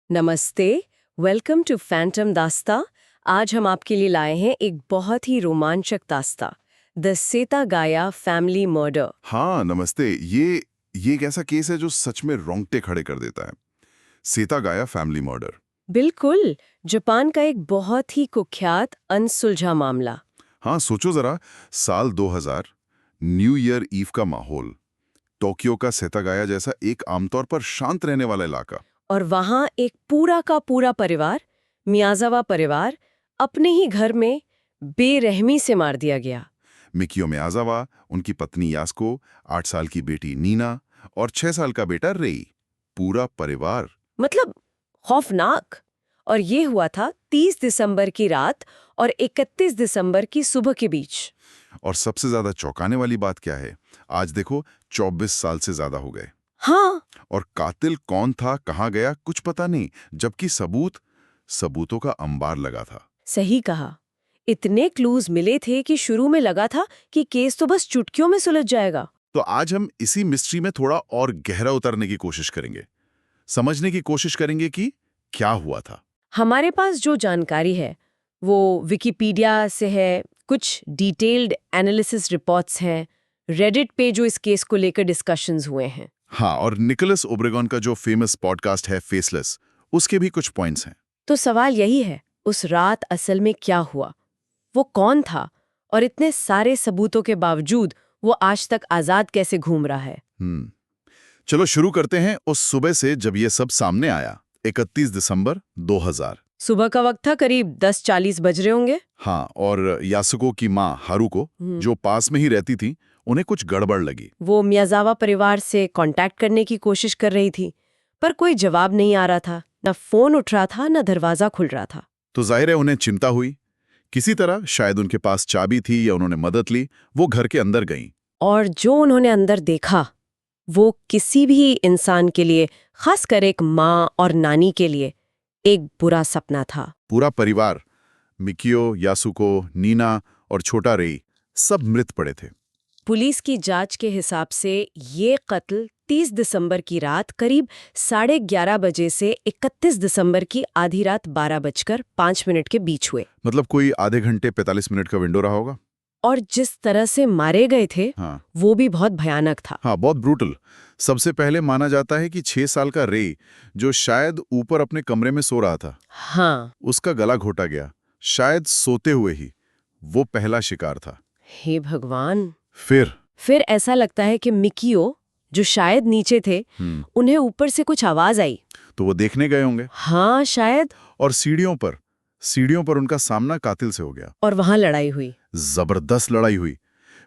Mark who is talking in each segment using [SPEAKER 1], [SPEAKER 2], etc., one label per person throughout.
[SPEAKER 1] नमस्ते, welcome to Phantom दास्ता। आज हम आपके लिए लाए हैं एक बहुत ही रोमांचक दास्ता, द सेतागाया फैमिली मर्डर।
[SPEAKER 2] हाँ नमस्ते। ये एक ऐसा केस है जो सच में रोंगटे खड़े कर देता है। सेतागाया फैमिली मर्डर।
[SPEAKER 1] बिल्कुल, जापान का एक बहुत ही कुख्यात अनसुलझा मामला।
[SPEAKER 2] हाँ सोचो जरा, साल 2000, न्यू ईयर ईव का माहौल, टोक्यो का सेतागाया जैसा एक आमतौर पर शांत रहने वाला इलाका।
[SPEAKER 1] और वहाँ एक पूरा का पूरा परिवार, मियाजावा परिवार, अपने ही घर में बेरहमी से मार दिया गया।
[SPEAKER 2] मिकियो मियाजावा, उनकी पत्नी यास्को, 8 साल की बेटी नीना और 6 साल का बेटा रेई। पूरा परिवार।
[SPEAKER 1] मतलब खौफनाक। और ये हुआ था 30 दिसंबर की रात और 31 दिसंबर की सुबह के बीच।
[SPEAKER 2] और सबसे ज्यादा चौंकाने वाली बात क्या है, आज देखो 24 साल से ज्यादा हो गए।
[SPEAKER 1] हाँ,
[SPEAKER 2] और कातिल कौन था, कहाँ गया, कुछ पता नहीं, जबकि सबूतों का अंबार लगा था।
[SPEAKER 1] सही कहा। इतने क्लूज मिले थे कि शुरू में लगा था कि केस तो बस चुटकियों में सुलझ जाएगा।
[SPEAKER 2] तो आज हम इसी मिस्ट्री में थोड़ा और गहरा उतरने की कोशिश करेंगे, समझने की कोशिश करेंगे कि क्या हुआ था।
[SPEAKER 1] हमारे पास जो जानकारी है वो विकिपीडिया से है, कुछ डिटेल्ड एनालिसिस रिपोर्ट्स हैं, रेडिट पे जो इस केस को लेकर डिस्कशंस हुए हैं।
[SPEAKER 2] हाँ, और निकोलस ओब्रेगन का जो फेमस पॉडकास्ट है फेसलेस, उसके भी कुछ पॉइंट्स हैं।
[SPEAKER 1] तो सवाल यही है, उस रात असल में क्या हुआ? वो कौन था? और इतने सारे सबूतों के बावजूद वो आज तक आजाद कैसे घूम रहा है?
[SPEAKER 2] चलो शुरू करते हैं उस सुबह से जब ये सब सामने आया, 31 दिसंबर 2000।
[SPEAKER 1] सुबह का वक्त था, करीब 10:40 बज रहे होंगे।
[SPEAKER 2] हाँ, और यासुको की माँ हारुको, जो पास में ही रहती थी, उन्हें कुछ गड़बड़ लगी।
[SPEAKER 1] वो मियाजावा परिवार से कांटेक्ट करने की कोशिश कर रही थी, पर कोई जवाब नहीं आ रहा था। न फोन उठ रहा था, न दरवाजा खुल रहा था।
[SPEAKER 2] तो जाहिर है उन्हें चिंता हुई। किसी तरह, शायद उनके पास चाबी थी या उन्होंने मदद ली, वो घर के अंदर गईं।
[SPEAKER 1] और जो उन्होंने अंदर देखा वो किसी भी इंसान के लिए, खासकर एक माँ और नानी के लिए, एक बुरा सपना था।
[SPEAKER 2] पूरा परिवार, मिकियो, यासुको, नीना और छोटा रेई, सब मृत पड़े थे।
[SPEAKER 1] पुलिस की जांच के हिसाब से ये कत्ल 30 दिसंबर की रात करीब 11:30 बजे से 31 दिसंबर की आधी रात 12:05 के बीच हुए।
[SPEAKER 2] मतलब कोई आधे घंटे 45 मिनट का विंडो रहा होगा।
[SPEAKER 1] और जिस तरह से मारे गए थे
[SPEAKER 2] हाँ
[SPEAKER 1] वो भी बहुत भयानक था।
[SPEAKER 2] हाँ, बहुत ब्रूटल। सबसे पहले माना जाता है कि 6 साल का रेई, जो शायद ऊपर अपने कमरे में सो रहा था,
[SPEAKER 1] हाँ,
[SPEAKER 2] उसका गला घोटा गया, शायद सोते हुए ही। वो पहला शिकार था।
[SPEAKER 1] हे भगवान।
[SPEAKER 2] फिर
[SPEAKER 1] ऐसा लगता है कि मिकियो, जो शायद नीचे थे, उन्हें ऊपर से कुछ आवाज आई।
[SPEAKER 2] तो वो देखने गए होंगे।
[SPEAKER 1] हाँ, शायद।
[SPEAKER 2] और सीढ़ियों पर उनका सामना कातिल से हो गया।
[SPEAKER 1] और वहां लड़ाई हुई।
[SPEAKER 2] जबरदस्त लड़ाई हुई।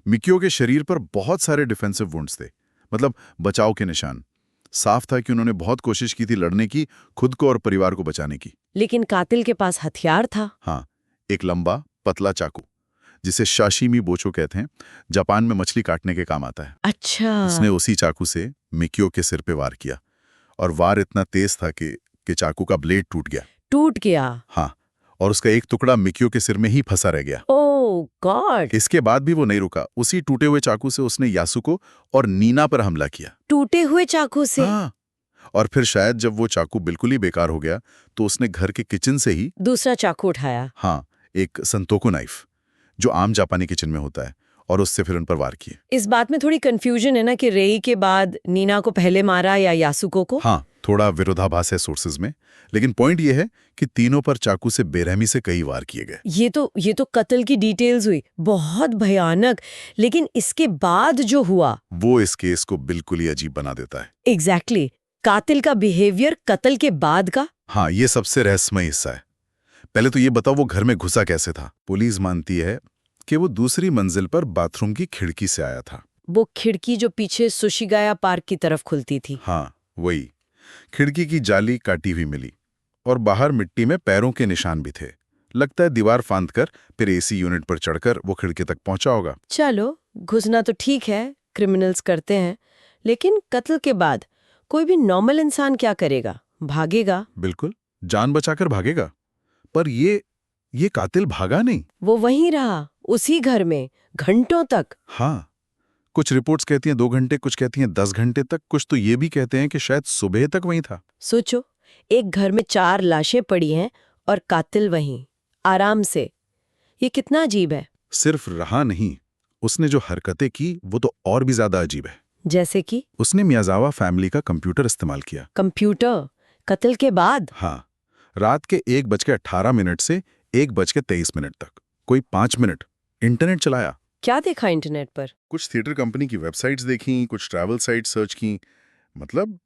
[SPEAKER 2] मिकियो के शरीर पर बहुत सारे डिफेंसिव वुंड्स थे, मतलब बचाव के निशान। साफ था कि उन्होंने बहुत कोशिश की थी लड़ने की, खुद को और परिवार को बचाने की।
[SPEAKER 1] लेकिन कातिल के पास हथियार था।
[SPEAKER 2] हाँ, एक लंबा पतला चाकू, जिसे शाशीमी बोचो कहते हैं, जापान में मछली काटने के काम आता है।
[SPEAKER 1] अच्छा।
[SPEAKER 2] उसने उसी चाकू से मिकियो के सिर पे वार किया, और वार इतना तेज था कि चाकू का ब्लेड
[SPEAKER 1] टूट गया।
[SPEAKER 2] हाँ, और उसका एक टुकड़ा मिकियो के सिर में ही फंसा रह गया।
[SPEAKER 1] ओह गॉड।
[SPEAKER 2] इसके बाद भी वो नहीं रुका। उसी टूटे हुए चाकू से उसने यासुको और नीना पर हमला किया।
[SPEAKER 1] टूटे हुए चाकू से?
[SPEAKER 2] हाँ, और फिर शायद जब वो चाकू बिल्कुल ही बेकार हो गया, तो उसने घर के किचन से ही
[SPEAKER 1] दूसरा चाकू उठाया।
[SPEAKER 2] हाँ, एक संतोकू नाइफ, जो आम जापानी किचन में होता है, और उससे फिर उन पर वार किए।
[SPEAKER 1] इस बात में थोड़ी कंफ्यूजन है ना कि रेई के बाद नीना को पहले मारा या यासुको को?
[SPEAKER 2] हाँ, थोड़ा विरोधाभास है सोर्सेज में, लेकिन पॉइंट ये है कि तीनों पर चाकू से बेरहमी से कई वार किए गए।
[SPEAKER 1] ये तो कत्ल की डिटेल्स हुई, बहुत भयानक। लेकिन इसके बाद जो हुआ
[SPEAKER 2] वो इस केस को बिल्कुल ही अजीब बना देता है।
[SPEAKER 1] एग्जैक्टली। कातिल का बिहेवियर कत्ल के बाद का।
[SPEAKER 2] हाँ, ये सबसे रहस्यमय हिस्सा है। पहले तो ये बताओ, वो घर में घुसा कैसे था? पुलिस मानती है कि वो दूसरी मंजिल पर बाथरूम की खिड़की से आया था।
[SPEAKER 1] वो खिड़की जो पीछे सुशिगाया पार्क की तरफ खुलती थी।
[SPEAKER 2] हाँ, वही। खिड़की की जाली काटी हुई मिली, और बाहर मिट्टी में पैरों के निशान भी थे। लगता है दीवार फांदकर फिर एसी यूनिट पर चढ़कर वो खिड़की तक पहुंचा होगा।
[SPEAKER 1] चलो, घुसना तो ठीक है, क्रिमिनल्स करते हैं। लेकिन कत्ल के बाद कोई भी नॉर्मल इंसान क्या करेगा? भागेगा।
[SPEAKER 2] बिल्कुल, जान बचाकर भागेगा। पर ये कातिल भागा नहीं।
[SPEAKER 1] वो वहीं रहा, उसी घर में, घंटों तक।
[SPEAKER 2] हाँ, कुछ रिपोर्ट्स कहती हैं 2 घंटे, कुछ कहती हैं 10 घंटे तक, कुछ तो ये भी कहते हैं कि शायद सुबह तक वहीं था।
[SPEAKER 1] सोचो, एक घर में 4 लाशें पड़ी हैं और कातिल वहीं, आराम से। ये कितना अजीब है।
[SPEAKER 2] सिर्फ रहा नहीं, उसने जो हरकतें की वो तो और भी ज्यादा अजीब है।
[SPEAKER 1] जैसे कि
[SPEAKER 2] उसने मियाजावा फैमिली का कंप्यूटर इस्तेमाल किया।
[SPEAKER 1] कंप्यूटर, कत्ल के बाद?
[SPEAKER 2] हाँ, रात के 1:18 से 1:23 तक कोई 5 मिनट इंटरनेट चलाया।
[SPEAKER 1] क्या देखा इंटरनेट पर?
[SPEAKER 2] कुछ थिएटर कंपनी की वेबसाइट्स देखी, कुछ ट्रैवल साइट सर्च की। मतलब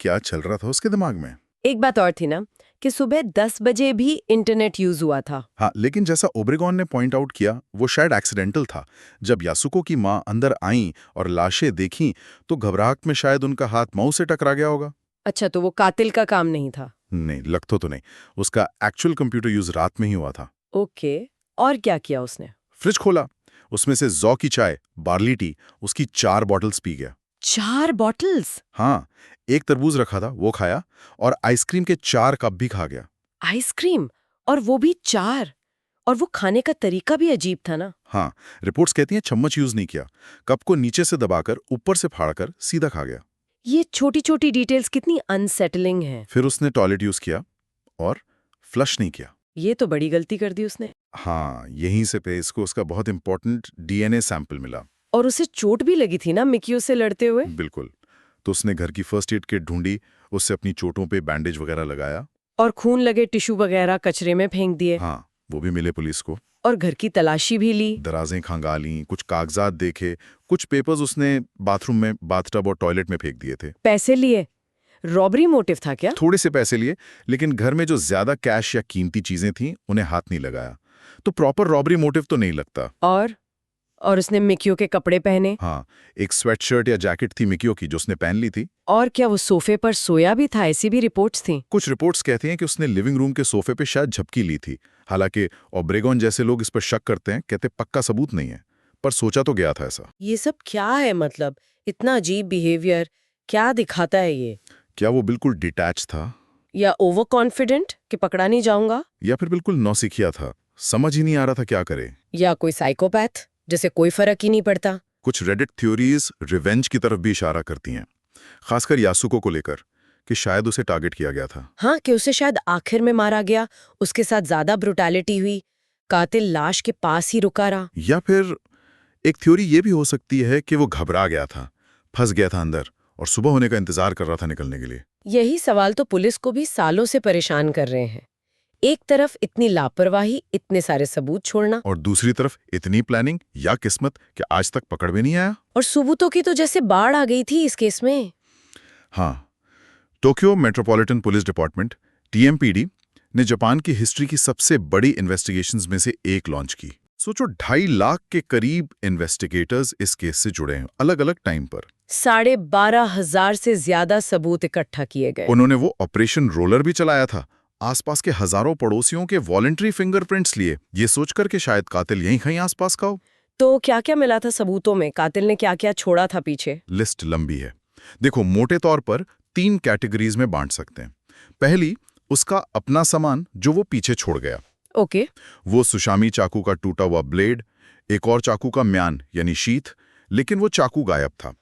[SPEAKER 2] क्या चल रहा था उसके दिमाग में।
[SPEAKER 1] एक बात और थी ना कि सुबह 10 बजे भी इंटरनेट यूज हुआ था।
[SPEAKER 2] हाँ, लेकिन जैसा ओब्रेगॉन ने पॉइंट आउट किया, वो शायद एक्सीडेंटल था। जब यासुको की माँ अंदर आईं और लाशें देखीं तो घबराहट में शायद उनका हाथ माउस से टकरा गया होगा।
[SPEAKER 1] अच्छा, तो वो कातिल का काम नहीं था?
[SPEAKER 2] नहीं, लगता तो नहीं। उसका एक्चुअल कंप्यूटर यूज रात में ही हुआ था।
[SPEAKER 1] ओके, और क्या किया उसने?
[SPEAKER 2] फ्रिज खोला, उसमें से जौ की चाय, बार्ली टी, उसकी 4 बॉटल्स पी गया।
[SPEAKER 1] 4 बॉटल्स?
[SPEAKER 2] हाँ, एक तरबूज रखा था वो खाया और आइसक्रीम के 4 कप भी खा गया।
[SPEAKER 1] आइसक्रीम? और वो भी 4? और वो खाने का तरीका भी अजीब था ना।
[SPEAKER 2] हाँ, रिपोर्ट्स कहती हैं चम्मच यूज नहीं किया, कप को नीचे से दबाकर ऊपर से फाड़कर सीधा खा गया।
[SPEAKER 1] ये छोटी छोटी डिटेल्स कितनी अनसेटलिंग हैं।
[SPEAKER 2] फिर उसने टॉयलेट यूज किया और फ्लश नहीं किया।
[SPEAKER 1] ये तो बड़ी गलती कर दी उसने।
[SPEAKER 2] हाँ, यहीं से पे इसको उसका बहुत इंपॉर्टेंट डीएनए सैंपल मिला।
[SPEAKER 1] और उसे चोट भी लगी थी ना मिकियो से लड़ते हुए।
[SPEAKER 2] बिल्कुल। तो उसने घर की फर्स्ट एड किट ढूंढी, उससे अपनी चोटों पे बैंडेज वगैरह लगाया।
[SPEAKER 1] और खून लगे टिश्यू वगैरह कचरे में फेंक दिए।
[SPEAKER 2] हाँ, वो भी मिले पुलिस को।
[SPEAKER 1] और घर की तलाशी भी ली।
[SPEAKER 2] दराजें खंगाली, कुछ कागजात देखे, कुछ पेपर्स उसने बाथरूम में, बाथटब और टॉयलेट में फेंक दिए थे।
[SPEAKER 1] पैसे लिए? रॉबरी मोटिव था क्या?
[SPEAKER 2] थोड़े से पैसे लिए, लेकिन घर में जो ज्यादा कैश या कीमती चीजें थीं उन्हें हाथ नहीं लगाया। तो प्रॉपर रॉबरी मोटिव तो नहीं लगता।
[SPEAKER 1] और उसने मिकियो के कपड़े पहने?
[SPEAKER 2] हाँ, एक स्वेटशर्ट या जैकेट थी मिकियो की जो उसने पहन ली थी।
[SPEAKER 1] और क्या वो सोफे पर सोया भी था? ऐसी भी रिपोर्ट्स थी।
[SPEAKER 2] कुछ रिपोर्ट्स कहती हैं कि उसने लिविंग रूम के सोफे पे शायद झपकी ली थी। हालांकि ओब्रेगॉन जैसे लोग इस पर शक करते हैं, कहते पक्का सबूत नहीं है, पर सोचा तो गया था ऐसा।
[SPEAKER 1] ये सब क्या है? मतलब इतना अजीब बिहेवियर क्या दिखाता है ये?
[SPEAKER 2] क्या वो बिल्कुल डिटैच था,
[SPEAKER 1] या ओवर कॉन्फिडेंट कि पकड़ा नहीं जाऊंगा?
[SPEAKER 2] या फिर बिल्कुल नौसिखिया था, समझ ही नहीं आ रहा था क्या करे?
[SPEAKER 1] या कोई साइकोपैथ जिसे कोई फर्क ही नहीं पड़ता?
[SPEAKER 2] कुछ रेडिट थ्योरीज रिवेंज की तरफ भी इशारा करती हैं, खासकर यासुको को लेकर, कि शायद उसे टारगेट किया गया था।
[SPEAKER 1] हाँ, कि उसे शायद आखिर में मारा गया, उसके साथ ज्यादा ब्रुटैलिटी हुई, कातिल लाश के पास ही रुका रहा।
[SPEAKER 2] या फिर एक थ्योरी ये भी हो सकती है कि वो घबरा गया था, फंस गया था अंदर और सुबह होने का इंतजार कर रहा था निकलने के लिए।
[SPEAKER 1] यही सवाल तो पुलिस को भी सालों से परेशान कर रहे हैं। एक तरफ इतनी लापरवाही, इतने सारे सबूत छोड़ना,
[SPEAKER 2] और दूसरी तरफ इतनी प्लानिंग या किस्मत कि आज तक पकड़ में नहीं आया।
[SPEAKER 1] और सबूतों की तो जैसे बाढ़ आ गई थी इस केस में।
[SPEAKER 2] हाँ, टोक्यो मेट्रोपॉलिटन पुलिस डिपार्टमेंट टीएमपीडी ने जापान की हिस्ट्री की सबसे बड़ी इन्वेस्टिगेशंस में से एक लॉन्च की। सोचो 2.5 लाख के करीब इन्वेस्टिगेटर्स इस केस से जुड़े हैं, अलग अलग टाइम पर।
[SPEAKER 1] 12,500 से ज्यादा सबूत इकट्ठा किए गए।
[SPEAKER 2] उन्होंने वो ऑपरेशन रोलर भी चलाया था, आसपास के हजारों पड़ोसियों के वॉलंटरी फिंगरप्रिंट्स लिए, ये सोचकर के शायद कातिल यहीं कहीं आसपास का हो।
[SPEAKER 1] तो क्या क्या मिला था सबूतों में? कातिल ने क्या क्या छोड़ा था पीछे?
[SPEAKER 2] लिस्ट लंबी है। देखो, मोटे तौर पर 3 कैटेगरीज में बांट सकते हैं। पहली, उसका अपना सामान जो वो पीछे छोड़ गया।
[SPEAKER 1] ओके।
[SPEAKER 2] वो सुशामी चाकू का टूटा हुआ ब्लेड, एक और चाकू का म्यान यानी शीथ, लेकिन वो चाकू गायब था।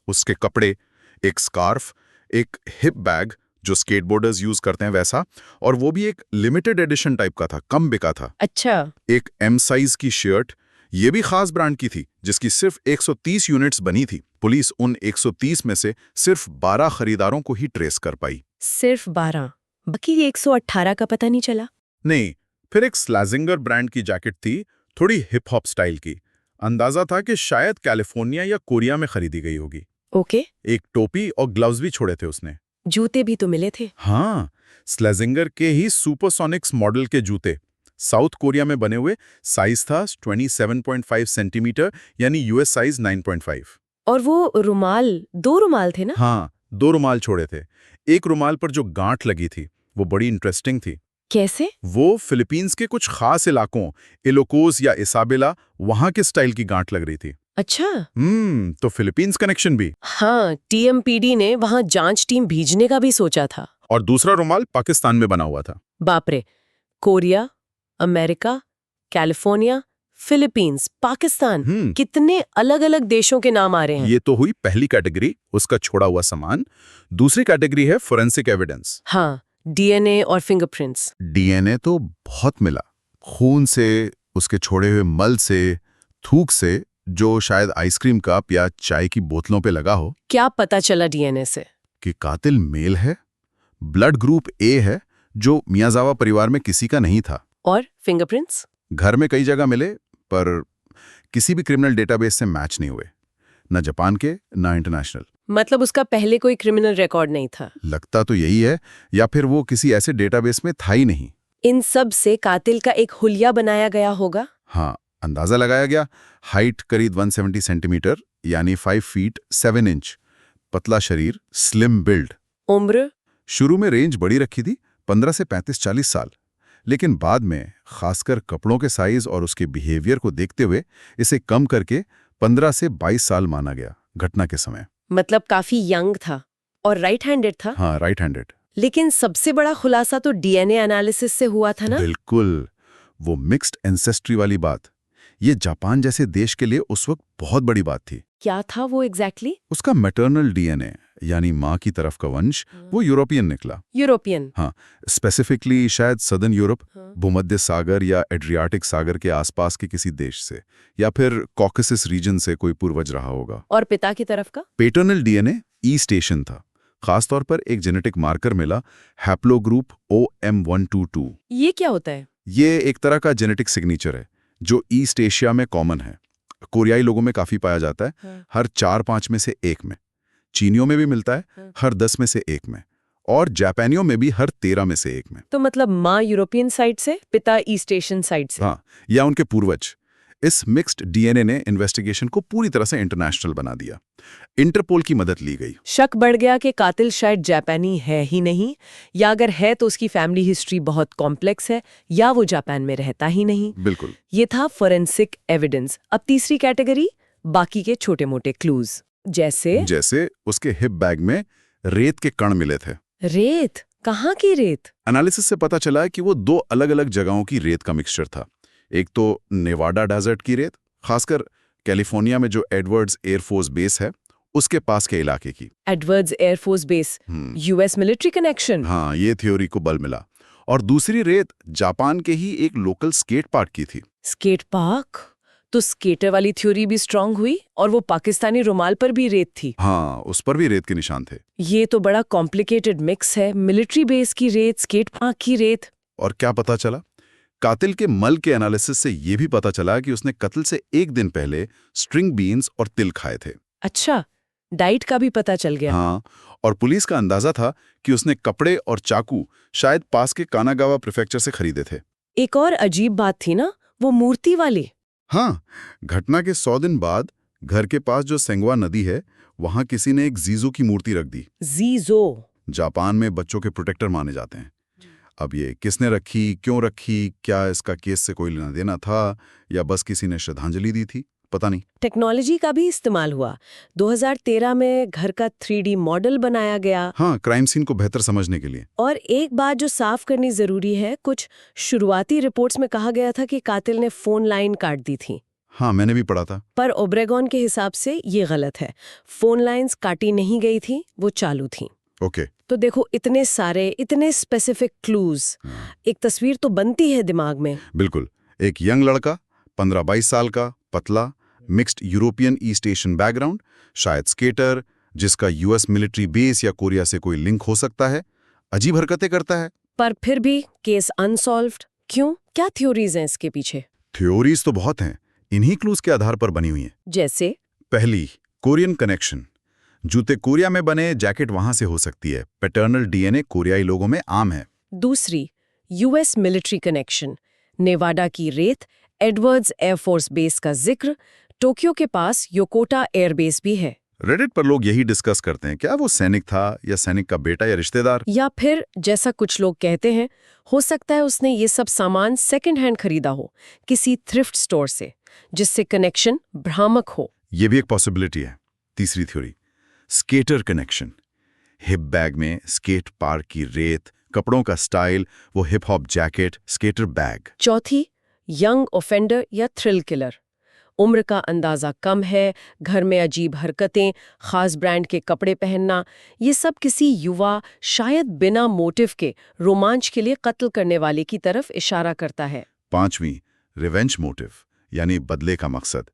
[SPEAKER 2] उसके कपड़े, एक स्कार्फ, एक हिप बैग जो स्केटबोर्डर्स यूज करते हैं वैसा, और वो भी एक लिमिटेड एडिशन टाइप का था, कम बिका था।
[SPEAKER 1] अच्छा।
[SPEAKER 2] एक एम साइज की शर्ट, ये भी खास ब्रांड की थी, जिसकी सिर्फ 130 यूनिट्स बनी थी। पुलिस उन 130 में से सिर्फ 12 खरीदारों को ही ट्रेस कर पाई।
[SPEAKER 1] सिर्फ 12? बाकी 118 का पता नहीं चला?
[SPEAKER 2] नहीं। फिर एक स्लैजिंगर ब्रांड की जैकेट थी, थोड़ी हिप हॉप स्टाइल की। अंदाजा था कि शायद कैलिफोर्निया या कोरिया में खरीदी गई होगी।
[SPEAKER 1] ओके।
[SPEAKER 2] एक टोपी और ग्लव्स भी छोड़े थे उसने।
[SPEAKER 1] जूते भी तो मिले थे।
[SPEAKER 2] हाँ, स्लैजिंगर के ही सुपरसोनिक्स मॉडल के जूते, साउथ कोरिया में बने हुए। साइज था 27.5 सेंटीमीटर यानी यूएस साइज 9.5।
[SPEAKER 1] और वो रुमाल, 2 रुमाल थे ना?
[SPEAKER 2] हाँ, 2 रुमाल छोड़े थे। एक रुमाल पर जो गांठ लगी थी वो बड़ी इंटरेस्टिंग थी।
[SPEAKER 1] कैसे?
[SPEAKER 2] वो फिलीपींस के कुछ खास इलाकों, इलोकोस या इसाबेला, वहां के स्टाइल की गांठ लग रही थी।
[SPEAKER 1] अच्छा।
[SPEAKER 2] तो फिलीपींस कनेक्शन भी।
[SPEAKER 1] हाँ, टीएमपीडी ने वहां जांच टीम भेजने का भी सोचा था।
[SPEAKER 2] और दूसरा रुमाल पाकिस्तान में बना हुआ था।
[SPEAKER 1] बाप रे, Korea, America, California, Philippines, Pakistan, कितने अलग अलग देशों के नाम आ रहे हैं।
[SPEAKER 2] ये तो हुई पहली कैटेगरी, उसका छोड़ा हुआ सामान। दूसरी कैटेगरी है फोरेंसिक एविडेंस।
[SPEAKER 1] हाँ, डीएनए और फिंगरप्रिंट्स।
[SPEAKER 2] डीएनए तो बहुत मिला, खून से, उसके छोड़े हुए मल से, थूक से, जो शायद आइसक्रीम कप या चाय की बोतलों पे लगा हो।
[SPEAKER 1] क्या पता चला डीएनए से?
[SPEAKER 2] कि कातिल मेल है, ब्लड ग्रुप ए है, जो मियाजावा परिवार में किसी का नहीं था।
[SPEAKER 1] और फिंगरप्रिंट्स?
[SPEAKER 2] घर में कई जगह मिले, पर किसी भी क्रिमिनल डेटाबेस से मैच नहीं हुए, न जापान के न इंटरनेशनल।
[SPEAKER 1] मतलब उसका पहले कोई क्रिमिनल रिकॉर्ड नहीं था।
[SPEAKER 2] लगता तो यही है, या फिर वो किसी ऐसे डेटाबेस में था ही नहीं।
[SPEAKER 1] इन सब से कातिल का एक हुलिया बनाया गया होगा।
[SPEAKER 2] हाँ, अंदाजा लगाया गया। हाइट करीब 170 सेंटीमीटर यानी 5 फीट 7 इंच, पतला शरीर, स्लिम बिल्ड।
[SPEAKER 1] उम्र?
[SPEAKER 2] शुरू में रेंज बड़ी रखी थी, 15 से 35-40 साल, लेकिन बाद में खासकर कपड़ों के साइज और उसके बिहेवियर को देखते हुए इसे कम करके 15 से 22 साल माना गया घटना के समय।
[SPEAKER 1] मतलब काफी यंग था और राइट हैंडेड था।
[SPEAKER 2] हाँ, राइट हैंडेड।
[SPEAKER 1] लेकिन सबसे बड़ा खुलासा तो डीएनए एनालिसिस से हुआ था ना?
[SPEAKER 2] बिल्कुल, वो मिक्स्ड एंसेस्ट्री वाली बात। ये जापान जैसे देश के लिए उस वक्त बहुत बड़ी बात थी।
[SPEAKER 1] क्या था वो एग्जैक्टली?
[SPEAKER 2] उसका मैटरनल डीएनए यानी माँ की तरफ का वंश वो यूरोपियन निकला।
[SPEAKER 1] यूरोपियन?
[SPEAKER 2] हाँ, स्पेसिफिकली शायद सदर्न यूरोप, भूमध्य सागर या एड्रियाटिक सागर के आसपास के किसी देश से, या फिर कॉकेसस रीजन से कोई पूर्वज रहा होगा।
[SPEAKER 1] और पिता की तरफ का?
[SPEAKER 2] पैटर्नल डीएनए ईस्ट एशियन था। खासतौर पर एक जेनेटिक मार्कर मिला, हैप्लोग्रुप OM122।
[SPEAKER 1] ये क्या होता है?
[SPEAKER 2] ये एक तरह का जेनेटिक सिग्नेचर है जो ईस्ट एशिया में कॉमन है। कोरियाई लोगों में काफी पाया जाता है, हर 4-5 में से एक में। चीनियों में भी मिलता है, हर 10 में से एक में। और जापानियों में भी हर 13 में से एक में।
[SPEAKER 1] तो मतलब माँ यूरोपियन साइड से, पिता ईस्ट एशियन साइड से।
[SPEAKER 2] हाँ, या उनके पूर्वज। इस मिक्स्ड डीएनए ने इन्वेस्टिगेशन को पूरी तरह से इंटरनेशनल बना दिया। इंटरपोल की मदद ली गई।
[SPEAKER 1] शक बढ़ गया कि कातिल शायद जापानी है ही नहीं, या अगर है तो उसकी फैमिली हिस्ट्री बहुत कॉम्प्लेक्स है, या वो जापान में रहता ही नहीं।
[SPEAKER 2] बिल्कुल।
[SPEAKER 1] ये था फोरेंसिक एविडेंस। अब तीसरी कैटेगरी, बाकी के छोटे मोटे क्लूज। जैसे
[SPEAKER 2] उसके हिप बैग में रेत के कण मिले थे।
[SPEAKER 1] रेत? कहाँ की रेत?
[SPEAKER 2] एनालिसिस से पता चला कि वो 2 अलग-अलग जगहों की रेत का मिक्सचर था। एक तो नेवाडा डेजर्ट की रेत, खासकर कैलिफोर्निया में जो एडवर्ड्स एयरफोर्स बेस है, उसके पास के इलाके की।
[SPEAKER 1] Edwards air force base, US military connection.
[SPEAKER 2] हाँ, ये थ्योरी को बल मिला। और दूसरी रेत जापान के ही एक लोकल स्केट पार्क की थी।
[SPEAKER 1] Skate park? तो स्केटर वाली थ्योरी भी स्ट्रांग हुई, और वो पाकिस्तानी रुमाल पर भी रेत थी।
[SPEAKER 2] हाँ, उस पर भी रेत के निशान थे।
[SPEAKER 1] ये तो बड़ा कॉम्प्लिकेटेड मिक्स है, मिलिट्री बेस की रेत, स्केट पार्क की रेत।
[SPEAKER 2] और क्या पता चला? कातिल के मल के एनालिसिस से ये भी पता चला कि उसने कत्ल से एक दिन पहले स्ट्रिंग बीन्स और तिल खाए थे।
[SPEAKER 1] अच्छा, डाइट का भी पता चल गया।
[SPEAKER 2] हाँ, और पुलिस का अंदाजा था कि उसने कपड़े और चाकू शायद पास के कानागावा प्रीफेक्चर से खरीदे थे।
[SPEAKER 1] एक और अजीब बात थी ना, वो मूर्ति वाली।
[SPEAKER 2] हाँ, घटना के 100 दिन बाद घर के पास जो सेंगवा नदी है, वहां किसी ने एक जीजो की मूर्ति रख दी।
[SPEAKER 1] जीजो?
[SPEAKER 2] जापान में बच्चों के प्रोटेक्टर माने जाते हैं। अब ये किसने रखी, क्यों रखी, क्या इसका केस से कोई लेना देना था, या बस किसी ने श्रद्धांजलि दी थी, पता नहीं।
[SPEAKER 1] टेक्नोलॉजी का भी इस्तेमाल हुआ। 2013 में घर का 3D मॉडल बनाया गया।
[SPEAKER 2] हाँ, क्राइम सीन को बेहतर समझने के लिए।
[SPEAKER 1] और एक बात जो साफ करनी जरूरी है, कुछ शुरुआती रिपोर्ट्स में कहा गया था कि कातिल ने फोन लाइन काट दी थी।
[SPEAKER 2] हाँ, मैंने भी पढ़ा था।
[SPEAKER 1] पर ओब्रेगॉन के हिसाब से ये गलत है। फोन लाइंस काटी नहीं गई थी, वो चालू थी।
[SPEAKER 2] ओके।
[SPEAKER 1] तो देखो, इतने सारे, इतने स्पेसिफिक क्लूज, एक तस्वीर तो बनती है दिमाग में।
[SPEAKER 2] बिल्कुल। एक यंग लड़का, 15-22 साल का, पतला, mixed European east Asian background, शायद स्केटर, जिसका यूएस मिलिट्री बेस या कोरिया से कोई लिंक हो सकता है, अजीब हरकतें करता है।
[SPEAKER 1] पर फिर भी केस अनसॉल्व्ड क्यों? क्या थ्योरीज हैं इसके पीछे?
[SPEAKER 2] थ्योरीज तो बहुत हैं, इन्हीं क्लूज के आधार पर बनी हुई हैं।
[SPEAKER 1] जैसे?
[SPEAKER 2] पहली, कोरियन कनेक्शन। जूते कोरिया में बने, जैकेट वहां से हो सकती है। पैटर्नल डीएनए कोरियाई लोगों में आम है।
[SPEAKER 1] दूसरी, यूएस मिलिट्री कनेक्शन। नेवाडा की रेत, एडवर्ड्स एयरफोर्स बेस का जिक्र, टोक्यो के पास योकोटा एयरबेस भी है।
[SPEAKER 2] रेडिट पर लोग यही डिस्कस करते हैं, क्या वो सैनिक था, या सैनिक का बेटा या रिश्तेदार,
[SPEAKER 1] या फिर जैसा कुछ लोग कहते हैं, हो सकता है उसने ये सब सामान सेकंड हैंड खरीदा हो किसी थ्रिफ्ट स्टोर से, जिससे कनेक्शन भ्रामक हो।
[SPEAKER 2] ये भी एक पॉसिबिलिटी है। तीसरी theory, skater connection. Hip bag में स्केट पार्क की रेत, कपड़ों का स्टाइल, वो hip hop jacket, skater bag.
[SPEAKER 1] चौथी, यंग ऑफेंडर या थ्रिल किलर। उम्र का अंदाजा कम है, घर में अजीब हरकतें, खास ब्रांड के कपड़े पहनना, ये सब किसी युवा, शायद बिना मोटिव के, रोमांच के लिए कत्ल करने वाले की तरफ इशारा करता है।
[SPEAKER 2] 5वीं, रिवेंज मोटिव यानी बदले का मकसद।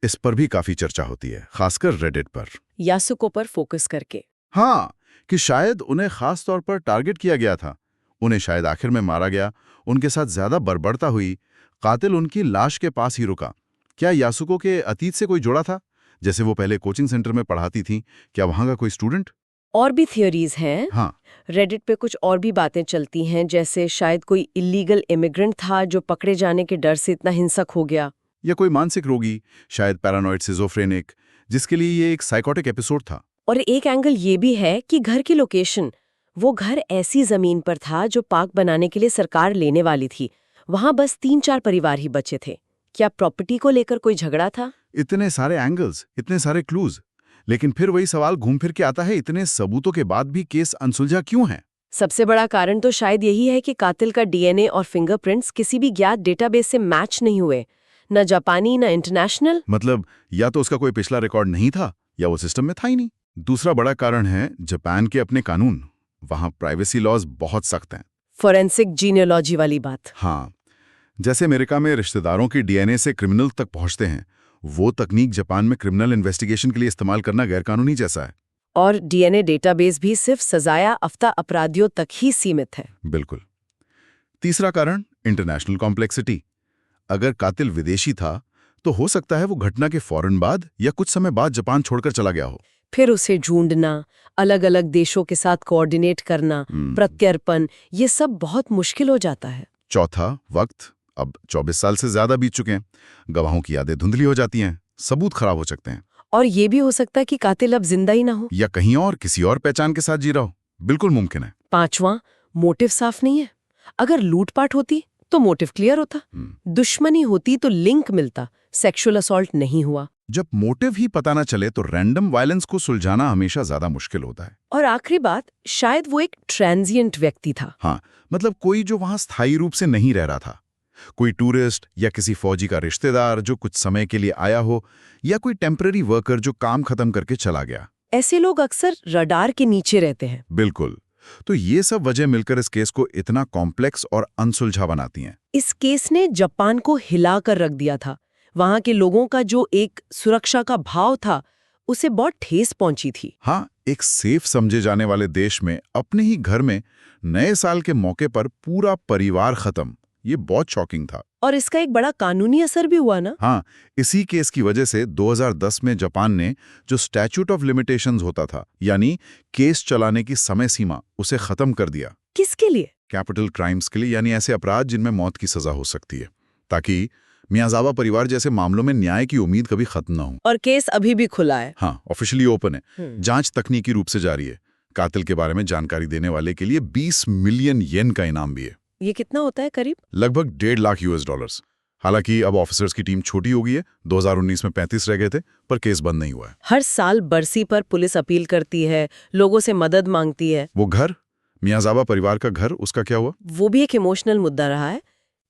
[SPEAKER 2] इस पर भी काफी चर्चा होती है, खासकर रेडिट पर।
[SPEAKER 1] यासुको पर फोकस करके।
[SPEAKER 2] हाँ, कि शायद उन्हें खास तौर पर टारगेट किया गया था, उन्हें शायद आखिर में मारा गया, उनके साथ ज्यादा बर्बरता हुई, कातिल उनकी लाश के पास ही रुका। क्या यासुको के अतीत से कोई जुड़ा था? जैसे वो पहले कोचिंग सेंटर में पढ़ाती थी, क्या वहां का कोई स्टूडेंट?
[SPEAKER 1] और भी थियोरीज हैं।
[SPEAKER 2] हाँ,
[SPEAKER 1] रेडिट पे कुछ और भी बातें चलती हैं, जैसे शायद कोई इलीगल इमिग्रेंट था जो पकड़े जाने के डर से इतना हिंसक हो गया।
[SPEAKER 2] या कोई मानसिक रोगी, शायद पैरानॉइड सिजोफ्रेनिक, जिसके लिए ये एक साइकोटिक एपिसोड था।
[SPEAKER 1] और एक एंगल ये भी है कि घर की लोकेशन, वो घर ऐसी जमीन पर था जो पार्क बनाने के लिए सरकार लेने वाली थी। वहां बस 3-4 परिवार ही बचे थे। क्या प्रॉपर्टी को लेकर कोई झगड़ा था?
[SPEAKER 2] इतने सारे एंगल्स, इतने सारे क्लूज, लेकिन फिर वही सवाल घूम फिर के आता है, इतने सबूतों के बाद भी केस अनसुलझा क्यों है?
[SPEAKER 1] सबसे बड़ा कारण तो शायद यही है कि कातिल का डीएनए और फिंगरप्रिंट्स किसी भी ज्ञात डेटाबेस से मैच नहीं हुए, न जापानी न इंटरनेशनल।
[SPEAKER 2] मतलब या तो उसका कोई पिछला रिकॉर्ड नहीं था या वो सिस्टम में था ही नहीं। दूसरा बड़ा कारण है जापान के अपने कानून। वहां प्राइवेसी लॉज बहुत सख्त हैं।
[SPEAKER 1] फोरेंसिक जीनियोलॉजी वाली बात।
[SPEAKER 2] हाँ, जैसे अमेरिका में रिश्तेदारों की डीएनए से क्रिमिनल तक पहुंचते हैं, वो तकनीक जापान में क्रिमिनल इन्वेस्टिगेशन के लिए इस्तेमाल करना गैरकानूनी जैसा है।
[SPEAKER 1] और डीएनए डेटाबेस भी सिर्फ सजाया अफ्ता अपराधियों तक ही सीमित है।
[SPEAKER 2] बिल्कुल। तीसरा कारण, इंटरनेशनल कॉम्प्लेक्सिटी। अगर कातिल विदेशी था तो हो सकता है वो घटना के फौरन बाद या कुछ समय बाद जापान छोड़कर चला गया हो।
[SPEAKER 1] फिर उसे ढूंढना, अलग अलग देशों के साथ कोऑर्डिनेट करना, प्रत्यर्पण, ये सब बहुत मुश्किल हो जाता है।
[SPEAKER 2] चौथा, वक्त। अब 24 साल से ज्यादा बीत चुके हैं, गवाहों की यादें धुंधली हो जाती हैं, सबूत खराब हो सकते हैं।
[SPEAKER 1] और ये भी हो सकता है कि कातिल अब जिंदा ही ना हो,
[SPEAKER 2] या कहीं और किसी और पहचान के साथ जी रहा हो। बिल्कुल मुमकिन है।
[SPEAKER 1] 5वां, मोटिव साफ नहीं है। अगर लूटपाट होती तो मोटिव क्लियर होता, दुश्मनी होती तो लिंक मिलता, सेक्सुअल असॉल्ट नहीं हुआ।
[SPEAKER 2] जब मोटिव ही पता ना चले तो रैंडम वायलेंस को सुलझाना हमेशा ज्यादा मुश्किल होता है।
[SPEAKER 1] और आखिरी बात, शायद वो एक ट्रांजिएंट व्यक्ति था।
[SPEAKER 2] हाँ, मतलब कोई जो वहां स्थायी रूप से नहीं रह रहा था, कोई टूरिस्ट या किसी फौजी का रिश्तेदार जो कुछ समय के लिए आया हो, या कोई टेम्पररी वर्कर जो काम खत्म करके चला गया।
[SPEAKER 1] ऐसे लोग अक्सर रडार के नीचे रहते हैं।
[SPEAKER 2] बिल्कुल। तो ये सब वजह मिलकर इस केस को इतना कॉम्प्लेक्स और अनसुलझा बनाती हैं।
[SPEAKER 1] इस केस ने जापान को हिला कर रख दिया था। वहां के लोगों का जो एक सुरक्षा का भाव था, उसे बहुत ठेस पहुंची थी।
[SPEAKER 2] हाँ, एक सेफ समझे जाने वाले देश में अपने ही घर में नए साल के मौके पर पूरा परिवार खत्म, ये बहुत शॉकिंग था।
[SPEAKER 1] और इसका एक बड़ा कानूनी असर भी हुआ ना।
[SPEAKER 2] हाँ, इसी केस की वजह से 2010 में जापान ने जो स्टैच्यूट ऑफ लिमिटेशंस होता था, यानी केस चलाने की समय सीमा, उसे खत्म कर दिया।
[SPEAKER 1] किसके लिए?
[SPEAKER 2] कैपिटल क्राइम्स के लिए, यानी ऐसे अपराध जिनमें मौत की सजा हो सकती है, ताकि मियाजावा परिवार जैसे मामलों में न्याय की उम्मीद कभी खत्म ना हो।
[SPEAKER 1] और केस अभी भी खुला है।
[SPEAKER 2] हाँ, ऑफिशियली ओपन है। जांच तकनीकी रूप से जारी है। कातिल के बारे में जानकारी देने वाले के लिए 20 मिलियन येन का इनाम भी है।
[SPEAKER 1] ये कितना होता है करीब?
[SPEAKER 2] लगभग 1.5 लाख $। हालांकि अब ऑफिसर्स की टीम छोटी हो गई है, 2019 में 35 रह गए थे, पर केस बंद नहीं हुआ है।
[SPEAKER 1] हर साल बरसी पर पुलिस अपील करती है, लोगों से मदद मांगती है।
[SPEAKER 2] वो घर, मियाजावा परिवार का घर, उसका क्या हुआ?
[SPEAKER 1] वो भी एक इमोशनल मुद्दा रहा है।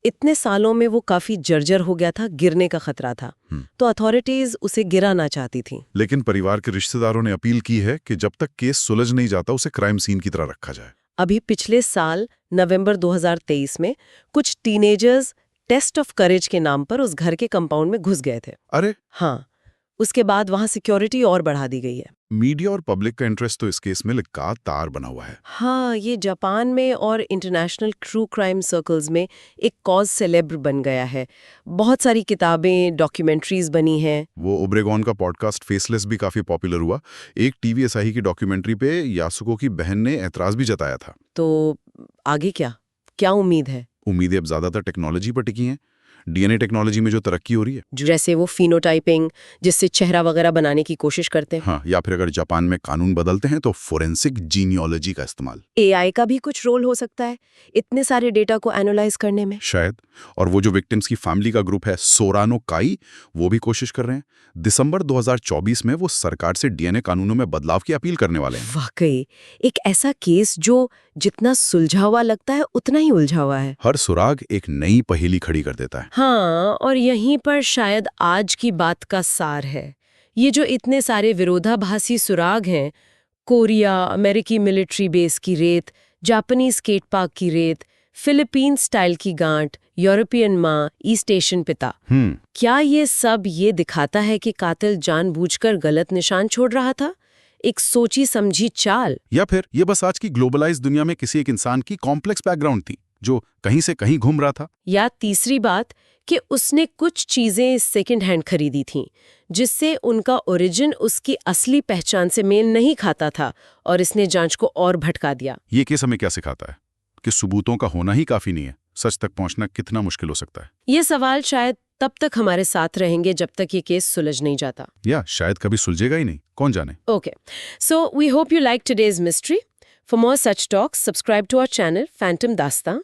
[SPEAKER 1] इतने सालों में वो काफी जर्जर हो गया था, गिरने का खतरा था, तो अथॉरिटीज उसे गिराना चाहती थी।
[SPEAKER 2] लेकिन परिवार के रिश्तेदारों ने अपील की है कि जब तक केस सुलझ नहीं जाता उसे क्राइम सीन की तरह रखा जाए।
[SPEAKER 1] अभी पिछले साल नवंबर 2023 में कुछ टीनेजर्स टेस्ट ऑफ करेज के नाम पर उस घर के कंपाउंड में घुस गए थे।
[SPEAKER 2] अरे,
[SPEAKER 1] हाँ, उसके बाद वहां सिक्योरिटी और बढ़ा दी गई है।
[SPEAKER 2] मीडिया और पब्लिक का इंटरेस्ट तो इस केस में लगातार बना हुआ है।
[SPEAKER 1] हाँ, ये जापान में और इंटरनेशनल ट्रू क्राइम सर्कल्स में एक कॉज सेलेब्र बन गया है। बहुत सारी किताबें, डॉक्यूमेंट्रीज बनी हैं।
[SPEAKER 2] वो ओब्रेगॉन का पॉडकास्ट फेसलेस भी काफी पॉपुलर हुआ। एक टीवी एसआई की डॉक्यूमेंट्री पे यासुको की बहन ने ऐतराज भी जताया था।
[SPEAKER 1] तो आगे क्या उम्मीद है?
[SPEAKER 2] उम्मीदें अब ज्यादातर टेक्नोलॉजी पर टिकी हैं। डीएनए टेक्नोलॉजी में जो तरक्की हो रही है,
[SPEAKER 1] जैसे वो फिनोटाइपिंग, जिससे चेहरा वगैरह बनाने की कोशिश करते हैं।
[SPEAKER 2] हाँ, या फिर अगर जापान में कानून बदलते हैं तो फोरेंसिक जीनियोलॉजी का इस्तेमाल।
[SPEAKER 1] एआई का भी कुछ रोल हो सकता है इतने सारे डेटा को एनालाइज करने में,
[SPEAKER 2] शायद। और वो जो विक्टिम्स की फैमिली का ग्रुप है सोरानो काई, वो भी कोशिश कर रहे हैं। दिसंबर 2024 में वो सरकार से डीएनए कानूनों में बदलाव की अपील करने वाले हैं।
[SPEAKER 1] वाकई एक ऐसा केस जो जितना सुलझा हुआ लगता है उतना ही उलझा हुआ है।
[SPEAKER 2] हर सुराग एक नई पहेली खड़ी कर देता है।
[SPEAKER 1] हाँ, और यहीं पर शायद आज की बात का सार है। ये जो इतने सारे विरोधाभासी सुराग हैं, कोरिया, अमेरिकी मिलिट्री बेस की रेत, जापानी स्केट पार्क की रेत, फिलीपीन स्टाइल की गांठ, यूरोपियन माँ, ईस्ट एशियन पिता, क्या ये सब ये दिखाता है कि कातिल जानबूझकर गलत निशान छोड़ रहा था? एक सोची समझी चाल?
[SPEAKER 3] या फिर ये बस आज की ग्लोबलाइज दुनिया में किसी एक इंसान की कॉम्प्लेक्स बैकग्राउंड थी जो कहीं से कहीं घूम रहा था?
[SPEAKER 1] या तीसरी बात कि उसने कुछ चीजें सेकंड हैंड खरीदी थीं, जिससे उनका ओरिजिन उसकी असली पहचान से मेल नहीं खाता था और इसने जांच को और भटका दिया।
[SPEAKER 3] ये केस हमें क्या सिखाता है कि सबूतों का होना ही काफी नहीं है, सच तक पहुंचना कितना मुश्किल हो सकता है।
[SPEAKER 1] ये सवाल शायद तब तक हमारे साथ रहेंगे जब तक ये केस सुलझ नहीं जाता,
[SPEAKER 3] या शायद कभी सुलझेगा ही नहीं, कौन जाने।
[SPEAKER 1] Okay, so we hope you like today's mystery. For more such talks, subscribe to our channel Phantom दास्तां।